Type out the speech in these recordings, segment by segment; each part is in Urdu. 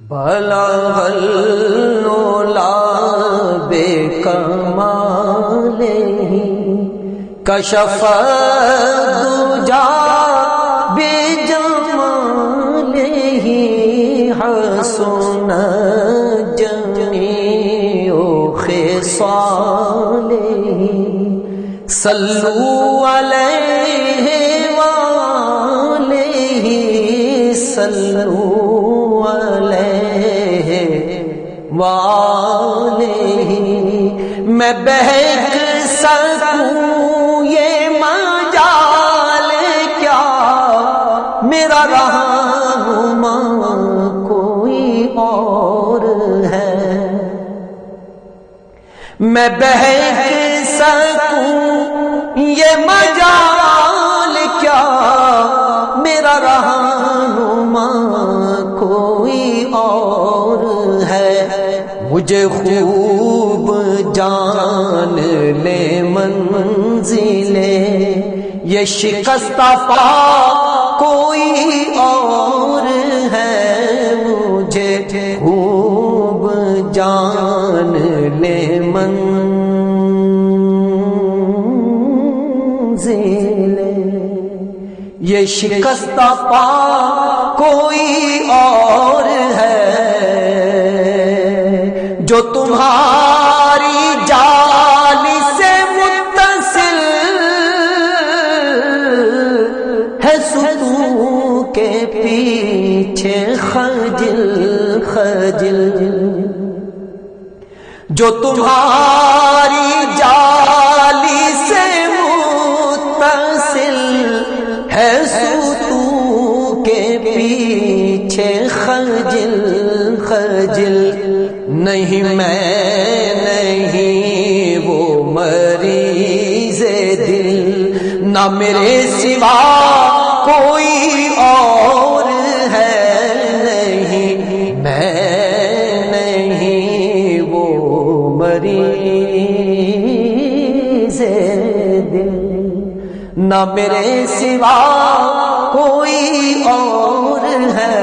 بلغ العلا بکمالہ کشف الدجا بجمالہ حسن جمیع خصالہ صلو علیہ وآلہ صلو علیہ وآلہ میں بہک سکوں یہ مجال کیا میرا رہنما کوئی اور ہے میں بہک سکوں یہ مجال کیا میرا رہنما کوئی اور ہے مجھے خوب جان لے منزلے یہ شکستہ پا کوئی اور ہے مجھے خوب جان لے منزلے یہ شکستہ پا کوئی اور ہے جو تمہاری جالی سے متصل ہے ستون کے پیچھے خجل خجل جو تمہاری جالی سے متصل ہے ستون کے پیچھے خجل خجل نہیں میں نہیں وہ مریض دل نہ میرے سوا کوئی اور ہے نہیں میں نہیں وہ مریض دل نہ میرے سوا کوئی اور ہے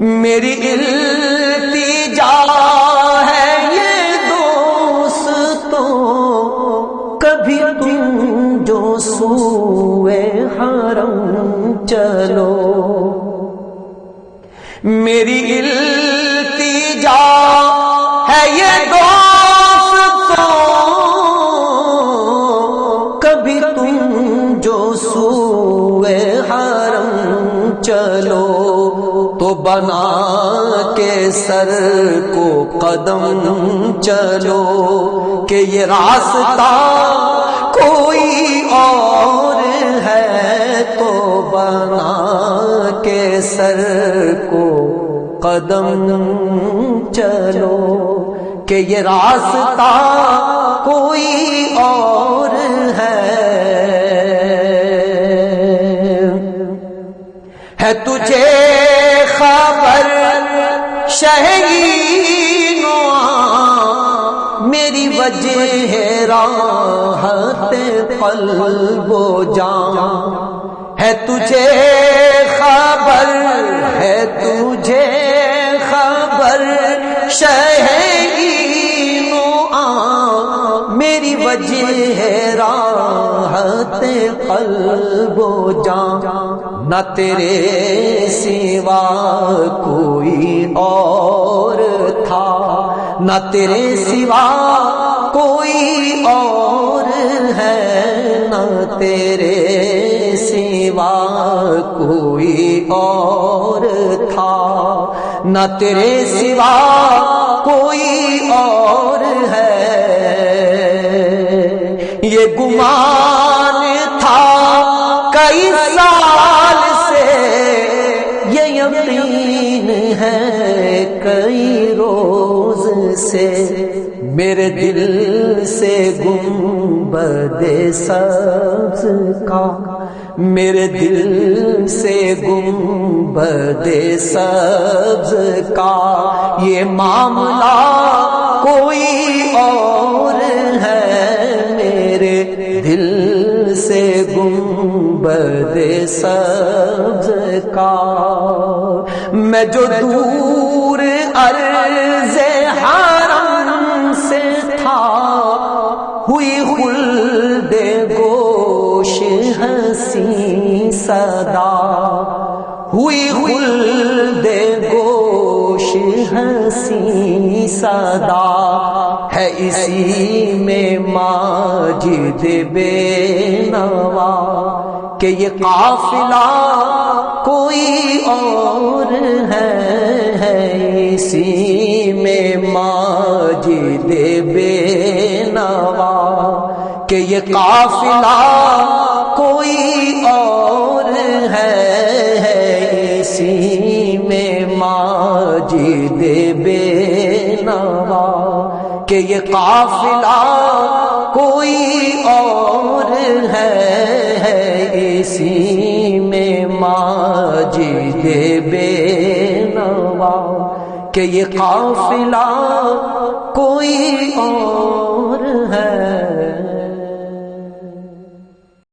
میری التجا ہے یہ دوستوں کبھی تم جو سوئے حرم چلو میری التجا ہے یہ دوستوں کبھی تم جو سوئے حرم چلو تو بنا کے سر کو قدم چلو کہ یہ راستہ کوئی اور ہے تو بنا کے سر کو قدم چلو کہ یہ راستہ کوئی اور ہے تجھے خبر شہین میری وجہ ہے راحت قلب و جان ہے تجھے خبر ہے تجھے خبر شہین میری وجہ ہے راحت قلب و جان نہ تیرے سوا کوئی اور تھا نہ تیرے سوا کوئی اور ہے نہ تیرے سوا کوئی اور تھا نہ تیرے سوا کوئی اور ہے یہ گمان تھا کئی سال سے یہ یقین ہے کئی روز سے میرے دل سے گنبد سبز کا میرے دل سے گنبد سبز کا یہ معاملہ کوئی اور ہے میرے دل سے گنبد سبز کا میں جو دور عرض حرم سے تھا، ہوئی خلد گوش ہنسی صدا، ہوئی خلد گوش ہنسی صدا، ہے اسی میں ماجد بے نوا کہ یہ قافلہ کوئی اور ہے، اسی میں ماجد بے نوا کہ یہ قافلہ کوئی اور ہے، اسی میں ماجد بے نوا کہ یہ قافلہ کوئی اور ہے، اسی میں ماجد بے نوا کہ یہ قافلہ کوئی اور